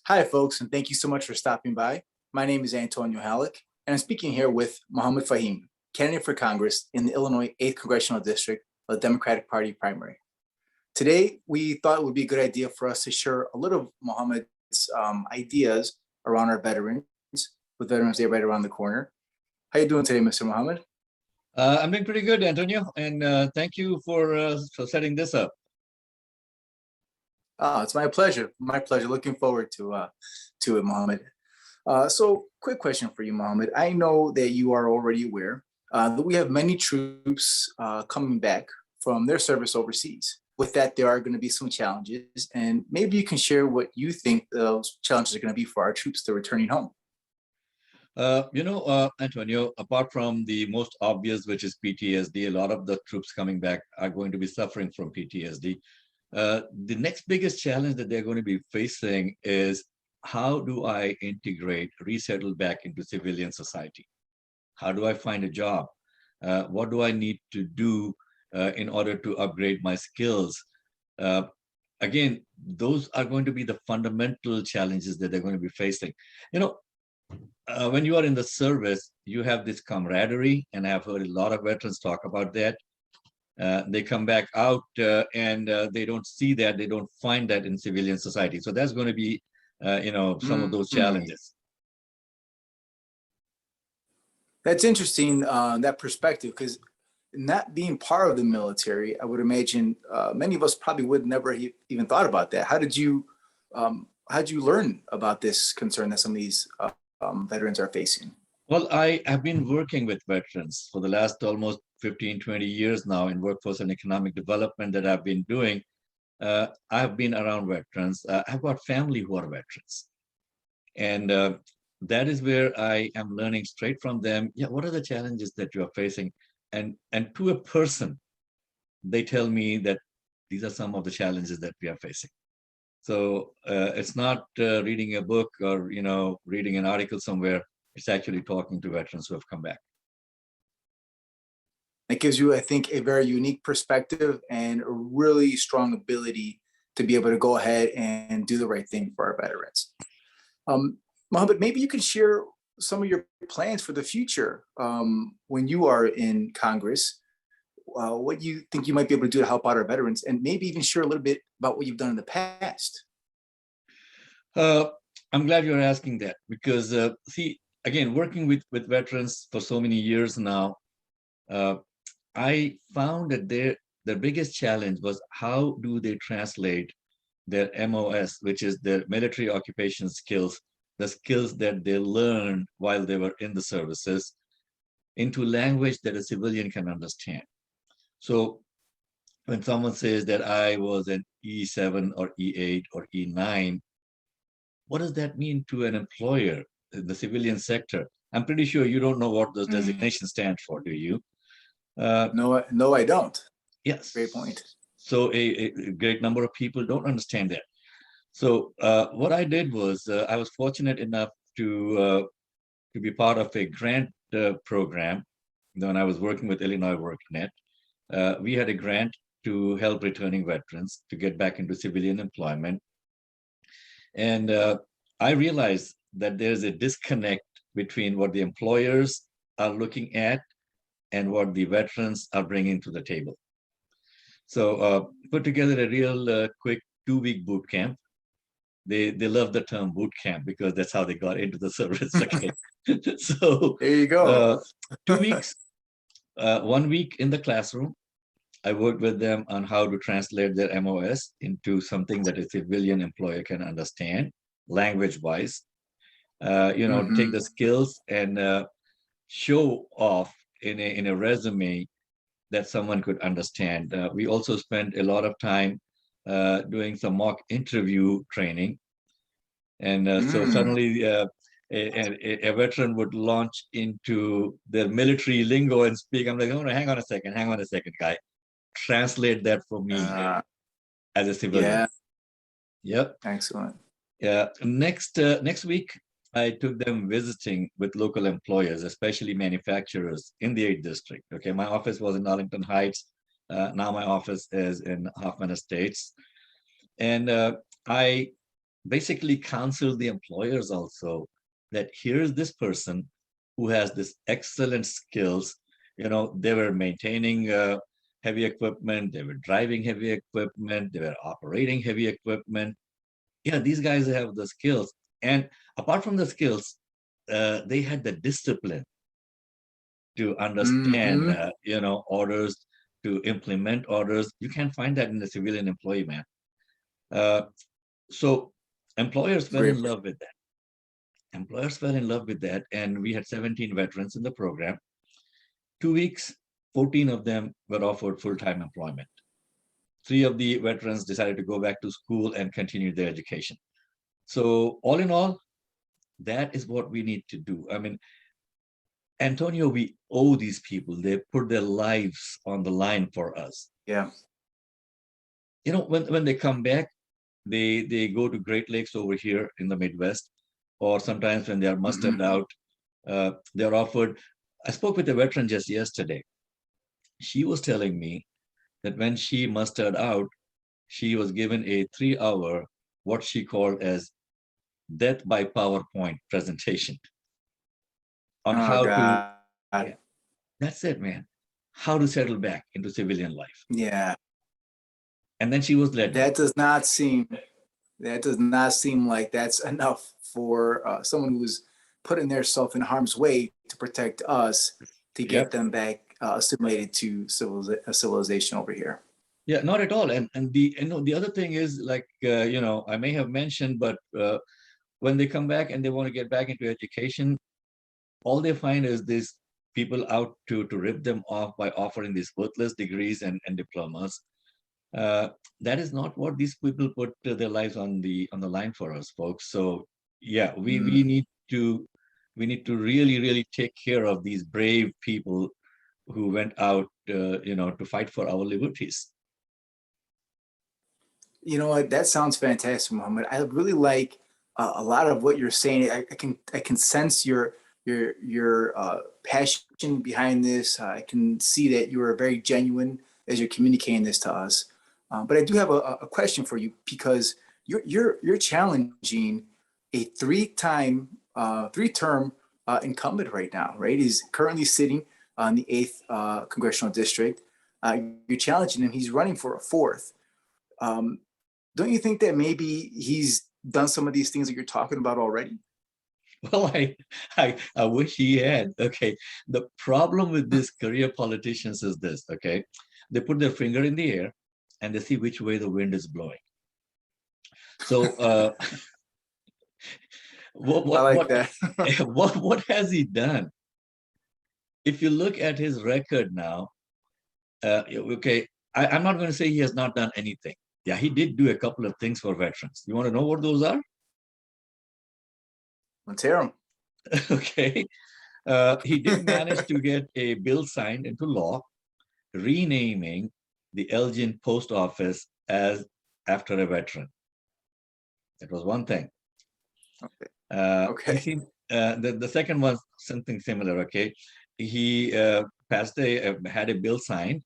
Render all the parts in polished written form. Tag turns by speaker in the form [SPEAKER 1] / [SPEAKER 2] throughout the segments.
[SPEAKER 1] Hi, folks, and thank you so much for stopping by. My name is Antonio Halleck, and I'm speaking here with Mohammed Faheem, candidate for Congress in the Illinois 8th Congressional District of the Democratic Party primary. Today, we thought it would be a good idea for us to share a little of Mohammed's ideas around our veterans, with Veterans Day right around the corner. How you doing today, Mr. Mohammed?
[SPEAKER 2] I'm doing pretty good, Antonio, and thank you for setting this up.
[SPEAKER 1] Oh, it's my pleasure. My pleasure. Looking forward to it, Mohammed. So, quick question for you, Mohammed. I know that you are already aware that we have many troops coming back from their service overseas. With that, there are going to be some challenges, and maybe you can share what you think those challenges are going to be for our troops that are returning home.
[SPEAKER 2] Antonio, apart from the most obvious, which is PTSD, a lot of the troops coming back are going to be suffering from PTSD. The next biggest challenge that they're going to be facing is how do I integrate, resettle back into civilian society? How do I find a job? What do I need to do in order to upgrade my skills? Again, those are going to be the fundamental challenges that they're going to be facing. When you are in the service, you have this camaraderie, and I've heard a lot of veterans talk about that. They come back out and they don't see that, they don't find that in civilian society. So that's going to be, some of those challenges.
[SPEAKER 1] That's interesting, that perspective, because not being part of the military, I would imagine many of us probably would never even thought about that. How did you learn about this concern that some of these veterans are facing?
[SPEAKER 2] Well, I have been working with veterans for the last almost 15, 20 years now in workforce and economic development that I've been doing. I've been around veterans. I've got family who are veterans. And that is where I am learning straight from them. Yeah, what are the challenges that you are facing? And to a person, they tell me that these are some of the challenges that we are facing. So it's not reading a book or, reading an article somewhere. It's actually talking to veterans who have come back.
[SPEAKER 1] It gives you, I think, a very unique perspective and a really strong ability to be able to go ahead and do the right thing for our veterans. Mohammed, maybe you can share some of your plans for the future when you are in Congress. What you think you might be able to do to help out our veterans, and maybe even share a little bit about what you've done in the past.
[SPEAKER 2] I'm glad you're asking that because, again, working with veterans for so many years now, I found that the biggest challenge was how do they translate their MOS, which is their military occupation skills, the skills that they learned while they were in the services, into language that a civilian can understand. So when someone says that I was an E7 or E8 or E9, what does that mean to an employer in the civilian sector? I'm pretty sure you don't know what those designations stand for, do you?
[SPEAKER 1] No, I don't.
[SPEAKER 2] Yes.
[SPEAKER 1] Great point.
[SPEAKER 2] So a great number of people don't understand that. So what I did was I was fortunate enough to be part of a grant program when I was working with Illinois WorkNet. We had a grant to help returning veterans to get back into civilian employment. And I realized that there's a disconnect between what the employers are looking at and what the veterans are bringing to the table. So put together a real quick 2-week boot camp. They love the term boot camp because that's how they got into the service. Okay. So
[SPEAKER 1] there you go.
[SPEAKER 2] 2 weeks, 1 week in the classroom. I worked with them on how to translate their MOS into something that a civilian employer can understand, language-wise. Take the skills and show off in a resume that someone could understand. We also spent a lot of time doing some mock interview training. And so suddenly a veteran would launch into their military lingo and speak. I'm like, oh, no, hang on a second, guy. Translate that for me as a civilian.
[SPEAKER 1] Yeah.
[SPEAKER 2] Yep.
[SPEAKER 1] Excellent.
[SPEAKER 2] Yeah. Next week, I took them visiting with local employers, especially manufacturers in the 8th district. Okay, my office was in Arlington Heights. Now my office is in Hoffman Estates. And I basically counsel the employers also that here's this person who has this excellent skills. They were maintaining heavy equipment, they were driving heavy equipment, they were operating heavy equipment. Yeah, these guys have the skills. And apart from the skills, they had the discipline to understand,
[SPEAKER 1] Mm-hmm.
[SPEAKER 2] orders, to implement orders. You can't find that in a civilian employee, man. Uh, so employers fell
[SPEAKER 1] Great.
[SPEAKER 2] in love with that. Employers fell in love with that, and we had 17 veterans in the program. 2 weeks, 14 of them were offered full-time employment. 3 of the veterans decided to go back to school and continue their education. So all in all, that is what we need to do. I mean, Antonio, we owe these people. They put their lives on the line for us.
[SPEAKER 1] Yeah.
[SPEAKER 2] When they come back, they go to Great Lakes over here in the Midwest, or sometimes when they are mustered
[SPEAKER 1] Mm-hmm.
[SPEAKER 2] out, they're offered. I spoke with a veteran just yesterday. She was telling me that when she mustered out, she was given a 3-hour, what she called as death by PowerPoint presentation on
[SPEAKER 1] Oh
[SPEAKER 2] how to,
[SPEAKER 1] God.
[SPEAKER 2] yeah, that's it, man, how to settle back into civilian life.
[SPEAKER 1] Yeah.
[SPEAKER 2] And then she was let go.
[SPEAKER 1] That does not seem that does not seem like that's enough for someone who's putting themselves in harm's way to protect us to get
[SPEAKER 2] Yep.
[SPEAKER 1] them back assimilated to civilization over here.
[SPEAKER 2] Yeah, not at all. And the other thing is, like, I may have mentioned, but when they come back and they want to get back into education, all they find is these people out to rip them off by offering these worthless degrees and diplomas. Uh, that is not what these people put their lives on the line for us, folks. So yeah, we
[SPEAKER 1] Mm.
[SPEAKER 2] need to really, really take care of these brave people who went out, to fight for our liberties.
[SPEAKER 1] You know what? That sounds fantastic, Mohammed. I really like a lot of what you're saying. I can sense your passion behind this. I can see that you are very genuine as you're communicating this to us. But I do have a question for you because you're challenging a three-term incumbent right now, right? He's currently sitting on the eighth congressional district. You're challenging him. He's running for a fourth. Um, don't you think that maybe he's done some of these things that you're talking about already?
[SPEAKER 2] Well, I wish he had. Okay. The problem with these career politicians is this, okay? They put their finger in the air and they see which way the wind is blowing. So what
[SPEAKER 1] I
[SPEAKER 2] what
[SPEAKER 1] like
[SPEAKER 2] what
[SPEAKER 1] that.
[SPEAKER 2] what has he done? If you look at his record now, okay, I'm not going to say he has not done anything. Yeah, he did do a couple of things for veterans. You want to know what those are?
[SPEAKER 1] Let's hear him.
[SPEAKER 2] Okay. He did manage to get a bill signed into law renaming the Elgin post office as after a veteran. That was one thing.
[SPEAKER 1] Okay.
[SPEAKER 2] He
[SPEAKER 1] Okay.
[SPEAKER 2] seemed the second one something similar. Okay, he had a bill signed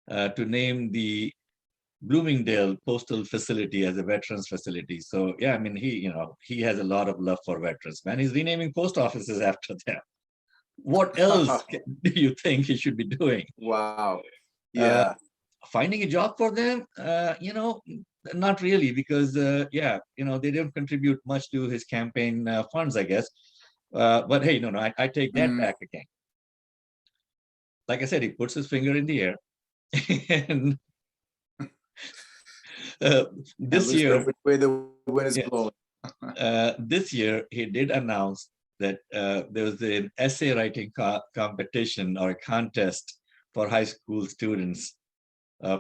[SPEAKER 2] to name the Bloomingdale postal facility as a veterans facility. So yeah, I mean he has a lot of love for veterans. Man, he's renaming post offices after them. What else do you think he should be doing?
[SPEAKER 1] Wow.
[SPEAKER 2] Uh,
[SPEAKER 1] Yeah.
[SPEAKER 2] Finding a job for them? Not really, because yeah, they don't contribute much to his campaign funds, I guess. But hey, no, I take that
[SPEAKER 1] Mm.
[SPEAKER 2] back again. Like I said, he puts his finger in the air, and uh,
[SPEAKER 1] And
[SPEAKER 2] this
[SPEAKER 1] which
[SPEAKER 2] year,
[SPEAKER 1] way the wind is
[SPEAKER 2] yeah,
[SPEAKER 1] blowing.
[SPEAKER 2] this year he did announce that there was an essay writing competition or a contest for high school students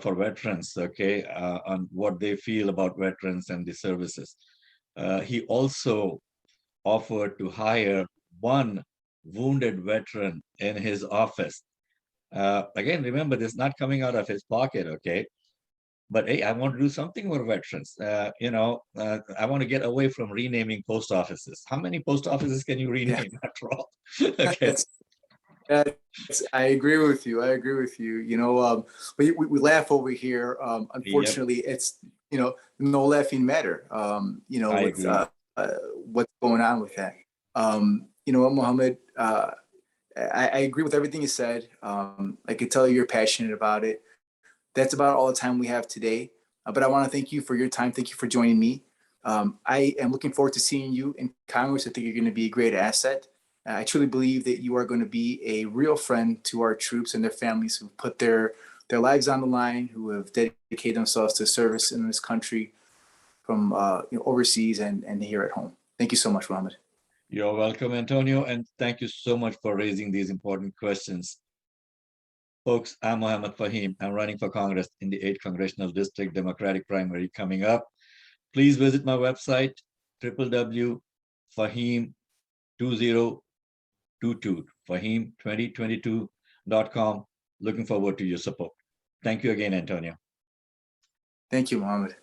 [SPEAKER 2] for veterans, okay, on what they feel about veterans and the services. He also offered to hire one wounded veteran in his office. Again, remember, this is not coming out of his pocket, okay? But hey, I want to do something for veterans. I want to get away from renaming post offices. How many post offices can you
[SPEAKER 1] Yeah.
[SPEAKER 2] rename after all? Okay.
[SPEAKER 1] That's I agree with you. I agree with you. We laugh over here.
[SPEAKER 2] Yep,
[SPEAKER 1] Unfortunately, it's, no laughing matter,
[SPEAKER 2] I
[SPEAKER 1] with
[SPEAKER 2] agree.
[SPEAKER 1] what's going on with that. You know what, Mohammed? I agree with everything you said. I could tell you're passionate about it. That's about all the time we have today. But I want to thank you for your time. Thank you for joining me. I am looking forward to seeing you in Congress. I think you're going to be a great asset. I truly believe that you are going to be a real friend to our troops and their families who put their lives on the line, who have dedicated themselves to service in this country from overseas and here at home. Thank you so much, Mohammed.
[SPEAKER 2] You're welcome, Antonio, and thank you so much for raising these important questions. Folks, I'm Mohammed Faheem. I'm running for Congress in the 8th Congressional District Democratic primary coming up. Please visit my website, www.faheem2022, faheem2022.com. Looking forward to your support. Thank you again, Antonio.
[SPEAKER 1] Thank you, Mohammed.